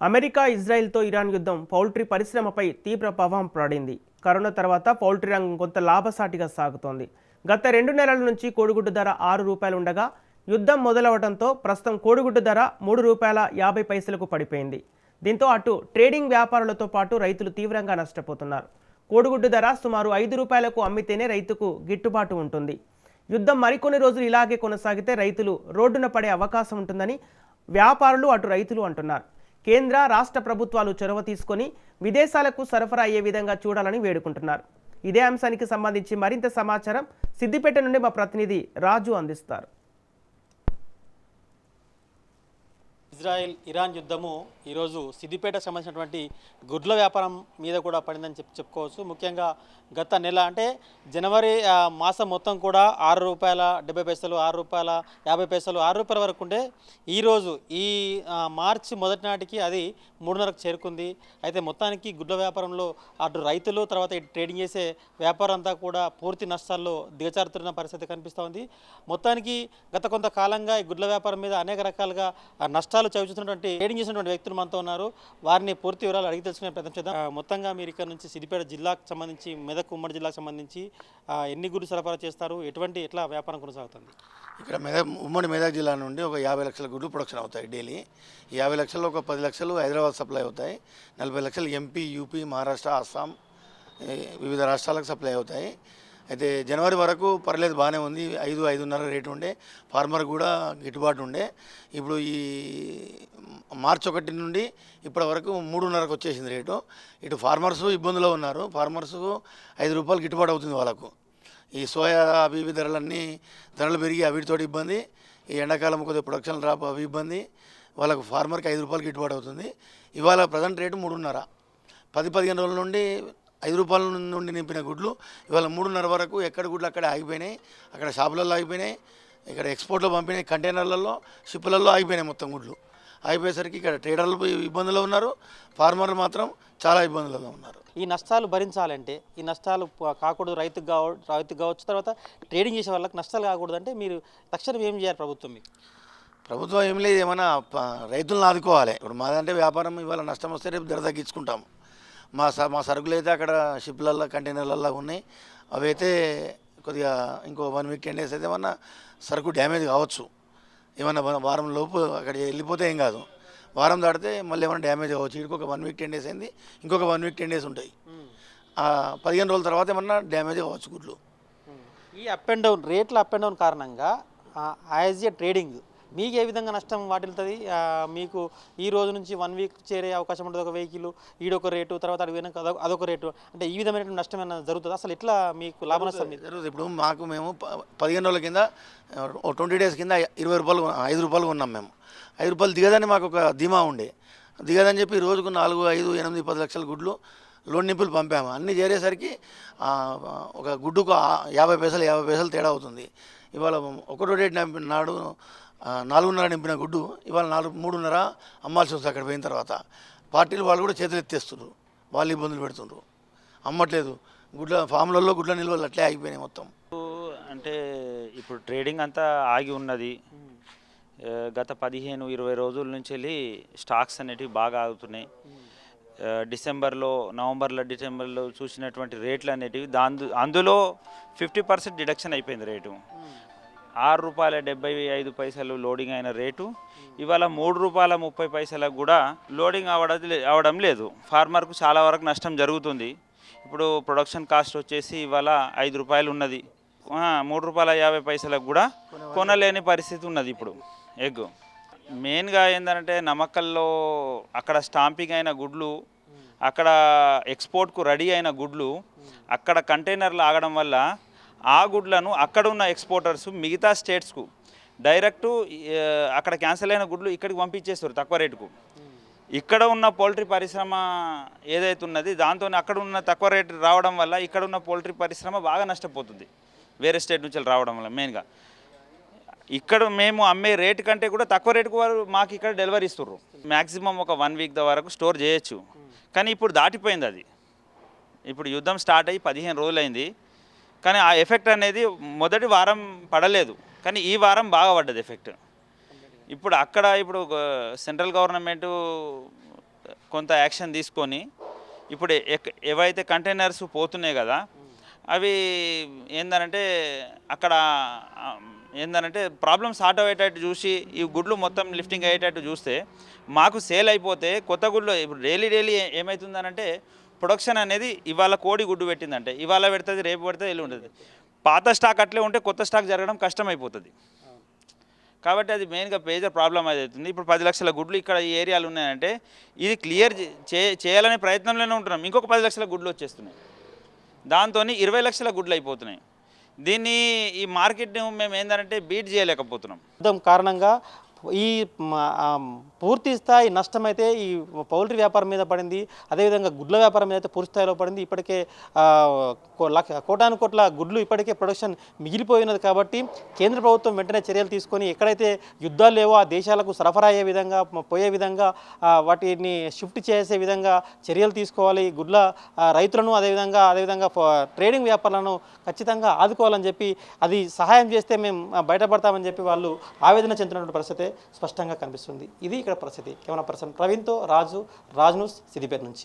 America ఇజ్రాయెల్తో Iran యుద్ధం poultry పరిశ్రమపై తీవ్ర ప్రభావం పడింది. కరోనా తర్వాత పౌల్ట్రీ రంగం కొంత లాభసాటిగా సాగుతోంది. గత 2 నెలల నుంచి కోడిగుడ్డు ధర ₹6 ఉండగా యుద్ధం మొదలవడంతో ప్రస్తుతం కోడిగుడ్డు ధర ₹3.50కు పడిపోయింది. దీంతో అటు ట్రేడింగ్ వ్యాపారులతో పాటు రైతులు తీవ్రంగా నష్టపోతున్నారు. కోడిగుడ్డు ధర సుమారు ₹5కు అమ్మితేనే రైతుకు గిట్టుబాటు ఉంటుంది. యుద్ధం మరికొన్ని రోజులు ఇలాగే కొనసాగితే రైతులు రోడ్డున పడే అవకాశం ఉంటుందని వ్యాపారులు అటు రైతులు అంటున్నారు. కేంద్ర రాష్ట్ర ప్రభుత్వాలు చొరవ తీసుకొని విదేశాలకు సరఫరా అయ్యే విధంగా చూడాలని వేడుకుంటున్నారు. ఇదే అంశానికి సంబంధించి మరింత సమాచారం సిద్దిపేట నుండి మా ప్రతినిధి రాజు అందిస్తారు. ఇజ్రాయెల్ ఇరాన్ యుద్ధము ఈరోజు సిద్దిపేటకు సంబంధించినటువంటి గుడ్ల వ్యాపారం మీద కూడా పడిందని చెప్పుకోవచ్చు. ముఖ్యంగా గత నెల అంటే జనవరి మాసం మొత్తం కూడా ₹6.70, ₹6.50 వరకు ఉంటే ఈరోజు ఈ మార్చి మొదటి నాటికి అది 3.5కు చేరుకుంది. అయితే మొత్తానికి గుడ్ల వ్యాపారంలో అటు రైతులు తర్వాత ట్రేడింగ్ చేసే వ్యాపారం అంతా కూడా పూర్తి నష్టాల్లో దిగజారుతున్న పరిస్థితి కనిపిస్తోంది. మొత్తానికి గత కొంతకాలంగా ఈ గుడ్ల వ్యాపారం మీద అనేక రకాలుగా నష్టాలు చవిచూస్తున్నటువంటి ట్రేడింగ్ చేసినటువంటి వ్యక్తులు మనతో ఉన్నారు. వారిని పూర్తి వివరాలు అడిగి తెలుసుకునే ప్రయత్నం చేద్దాం. మొత్తంగా మీరు ఇక్కడ నుంచి సిద్దిపేట జిల్లాకు సంబంధించి మెదక్ ఉమ్మడి జిల్లాకు సంబంధించి ఎన్ని గుడ్లు సరఫరా చేస్తారు, ఎట్లా వ్యాపారం కొనసాగుతుంది? ఇక్కడ ఉమ్మడి మెదక్ జిల్లా నుండి ఒక 50 లక్షల గుడ్లు ప్రొడక్షన్ అవుతాయి డైలీ. ఈ 50 లక్షల్లో ఒక 10 లక్షలు హైదరాబాద్ సప్లై అవుతాయి. 40 లక్షలు ఎంపీ, యూపీ, మహారాష్ట్ర, అస్సాం వివిధ రాష్ట్రాలకు సప్లై అవుతాయి. అయితే జనవరి వరకు పర్లేదు, బాగానే ఉంది. 5-5.5 రేటు ఉండే, ఫార్మర్ కూడా గిట్టుబాటు ఉండే. ఇప్పుడు ఈ మార్చి 1 నుండి ఇప్పటి వరకు 3.5కు వచ్చేసింది రేటు. ఇటు ఫార్మర్స్ ఇబ్బందులో ఉన్నారు. ఫార్మర్స్కు ₹5 గిట్టుబాటు అవుతుంది వాళ్ళకు. ఈ సోయా అవి ధరలు పెరిగి వీటితోటి ఇబ్బంది. ఈ ఎండాకాలం కొద్దిగా ప్రొడక్షన్ డ్రాప్ అవి ఇబ్బంది. వాళ్ళకు ఫార్మర్కి ₹5 గిట్టుబాటు అవుతుంది. ఇవాళ ప్రజెంట్ రేటు 3.5. 10-15 రోజుల నుండి ₹5 నుండి నింపిన గుడ్లు ఇవాళ 3.5 వరకు ఎక్కడ గుడ్లు అక్కడ ఆగిపోయినాయి. అక్కడ షాపులలో ఆగిపోయినాయి, ఇక్కడ ఎక్స్పోర్ట్లో పంపినాయి, కంటైనర్లలో, షిప్పులలో ఆగిపోయినాయి. మొత్తం గుడ్లు ఆగిపోయేసరికి ఇక్కడ ట్రేడర్లు ఇబ్బందులో ఉన్నారు, ఫార్మర్లు మాత్రం చాలా ఇబ్బందులలో ఉన్నారు. ఈ నష్టాలు భరించాలంటే, ఈ నష్టాలు కాకూడదు, రైతుకు కావచ్చు, తర్వాత ట్రేడింగ్ చేసే వాళ్ళకి నష్టాలు కాకూడదు అంటే మీరు తక్షణం ఏం చేయాలి ప్రభుత్వం? మీకు ప్రభుత్వం ఏం లేదు, ఏమైనా రైతులను ఆదుకోవాలి. ఇప్పుడు మాదంటే వ్యాపారం, ఇవాళ నష్టం వస్తే రేపు ధర తగ్గించుకుంటాము. మా సరుకులు అయితే అక్కడ షిప్లల్లో, కంటైనర్లలో ఉన్నాయి. అవి అయితే కొద్దిగా ఇంకో 1 వీక్ 10 డేస్ అయితే ఏమన్నా సరుకు డ్యామేజ్ కావచ్చు. ఏమన్నా వారం లోపు అక్కడ వెళ్ళిపోతే ఏం కాదు. వారం దాటితే మళ్ళీ ఏమైనా డ్యామేజ్ కావచ్చు. ఇక్కడికి ఒక 1 వీక్ 10 డేస్ అయింది, ఇంకొక 1 వీక్ 10 డేస్ ఉంటాయి. 15 రోజుల తర్వాత ఏమన్నా డ్యామేజ్ కావచ్చు గుడ్లు. ఈ అప్ అండ్ డౌన్ రేట్ల కారణంగా యాజ్ ఏ ట్రేడింగ్ మీకు ఏ విధంగా నష్టం వాటిల్తుంది? మీకు ఈ రోజు నుంచి 1 వీక్ చేరే అవకాశం ఉంటుంది. ఒక వెహికల్ ఈడొక రేటు, తర్వాత అదొక రేటు, అంటే ఈ విధమైన నష్టం ఏమైనా జరుగుతుంది? అసలు ఎట్లా మీకు లాభ నష్టం జరుగుతుంది? ఇప్పుడు మేము 15 రోజుల కింద 20 డేస్ కింద ₹5 కొన్నాం. మేము ₹5 దిగదని మాకు ఒక ధీమా ఉండే. దిగదని చెప్పి రోజుకు 4, 5, 8, 10 లక్షల గుడ్లు లోన్ నింపులు పంపాము. అన్నీ చేరేసరికి ఒక గుడ్డుకు 50 పైసలు తేడా అవుతుంది. ఇవాళ 1 డేట్ నాడు 4.5 నింపిన గుడ్డు ఇవాళ 3.5 అమ్మాల్సి వస్తుంది. అక్కడ పోయిన తర్వాత పార్టీలు వాళ్ళు కూడా చేతులు ఎత్తేస్తున్నారు, వాళ్ళు ఇబ్బందులు పెడుతున్నారు, అమ్మట్లేదు. ఫామ్లలో గుడ్ల నిల్వలు అట్లే ఆగిపోయినాయి మొత్తం. అంటే ఇప్పుడు ట్రేడింగ్ అంతా ఆగి ఉన్నది. గత 15-20 రోజుల నుంచి వెళ్ళి స్టాక్స్ అనేటివి బాగా ఆగుతున్నాయి. డిసెంబర్లో చూసినటువంటి రేట్లు అనేటివి అందులో 50% డిడక్షన్ అయిపోయింది. రేటు ₹6.75 లోడింగ్ అయిన రేటు ఇవాళ ₹3.30 కూడా లోడింగ్ అవడం లేదు. ఫార్మర్కు చాలా వరకు నష్టం జరుగుతుంది. ఇప్పుడు ప్రొడక్షన్ కాస్ట్ వచ్చేసి ఇవాళ ₹5 ఉన్నది, ₹3.50 కూడా కొనలేని పరిస్థితి ఉన్నది. ఇప్పుడు ఎగ్ మెయిన్గా ఏంటంటే నమ్మకల్లో అక్కడ స్టాంపింగ్ అయిన గుడ్లు, అక్కడ ఎక్స్పోర్ట్కు రెడీ అయిన గుడ్లు అక్కడ కంటైనర్లు ఆగడం వల్ల ఆ గుడ్లను అక్కడ ఉన్న ఎక్స్పోర్టర్స్ మిగతా స్టేట్స్కు డైరెక్టు అక్కడ క్యాన్సిల్ అయిన గుడ్లు ఇక్కడికి పంపించేస్తారు తక్కువ రేటుకు. ఇక్కడ ఉన్న పౌల్ట్రీ పరిశ్రమ ఏదైతే ఉన్నది దాంతో అక్కడ ఉన్న తక్కువ రేటు రావడం వల్ల ఇక్కడ ఉన్న పౌల్ట్రీ పరిశ్రమ బాగా నష్టపోతుంది. వేరే స్టేట్ నుంచి రావడం వల్ల మెయిన్గా ఇక్కడ మేము అమ్మే రేటు కంటే కూడా తక్కువ రేటుకు వారు మాకు ఇక్కడ డెలివరీ ఇస్తారు. మ్యాక్సిమం ఒక 1 వీక్ వరకు స్టోర్ చేయొచ్చు. కానీ ఇప్పుడు దాటిపోయింది అది. ఇప్పుడు యుద్ధం స్టార్ట్ అయ్యి 15 రోజులైంది. కానీ ఆ ఎఫెక్ట్ అనేది మొదటి వారం పడలేదు, కానీ ఈ వారం బాగా పడ్డది ఎఫెక్ట్. ఇప్పుడు సెంట్రల్ గవర్నమెంటు కొంత యాక్షన్ తీసుకొని ఇప్పుడు ఏవైతే కంటైనర్స్ పోతున్నాయి కదా అవి ఏందనంటే అక్కడ ఏందనంటే ప్రాబ్లమ్ సార్ట్ అయ్యేటట్టు చూసి ఈ గుడ్లు మొత్తం లిఫ్టింగ్ అయ్యేటట్టు చూస్తే మాకు సేల్ అయిపోతే కొత్త గుడ్లు ఇప్పుడు డైలీ ఏమవుతుందనంటే ప్రొడక్షన్ అనేది ఇవాళ కోడి గుడ్డు పెట్టిందంటే ఇవాళ పెడుతుంది రేపు పెడుతుంది ఎల్లుండి ఉంటుంది. పాత స్టాక్ అట్లే ఉంటే కొత్త స్టాక్ జరగడం కష్టమైపోతుంది. కాబట్టి అది మెయిన్గా మేజర్ ప్రాబ్లం అది అవుతుంది. ఇప్పుడు 10 లక్షల గుడ్లు ఇక్కడ ఈ ఏరియాలు ఉన్నాయంటే ఇది క్లియర్ చేయాలనే ప్రయత్నంలోనే ఉంటున్నాం. ఇంకొక 10 లక్షల గుడ్లు వచ్చేస్తున్నాయి. దాంతో 20 లక్షల గుడ్లు అయిపోతున్నాయి. దీన్ని ఈ మార్కెట్ని మేము ఏంటంటే బీట్ చేయలేకపోతున్నాం. యుద్ధం కారణంగా ఈ పూర్తి స్థాయి నష్టమైతే ఈ పౌల్ట్రీ వ్యాపారం మీద పడింది. అదేవిధంగా గుడ్ల వ్యాపారం మీద అయితే పూర్తి స్థాయిలో పడింది. ఇప్పటికే కోటాను కోట్ల గుడ్లు ఇప్పటికే ప్రొడక్షన్ మిగిలిపోయినది. కాబట్టి కేంద్ర ప్రభుత్వం వెంటనే చర్యలు తీసుకొని ఎక్కడైతే యుద్ధాలు లేవో ఆ దేశాలకు సరఫరా అయ్యే విధంగా పోయే విధంగా వాటిని షిఫ్ట్ చేసే విధంగా చర్యలు తీసుకోవాలి. గుడ్ల రైతులను అదేవిధంగా ట్రేడింగ్ వ్యాపారులను ఖచ్చితంగా ఆదుకోవాలని చెప్పి అది సహాయం చేస్తే మేము బయటపడతామని చెప్పి వాళ్ళు ఆవేదన చెందుతున్నటువంటి పరిస్థితి స్పష్టంగా కనిపిస్తుంది. ఇది ఇక్కడ పరిస్థితి. కెమెరా పర్సన్ ప్రవీణ్తో రాజు, రాజ్ న్యూస్, సిద్దిపేట నుంచి.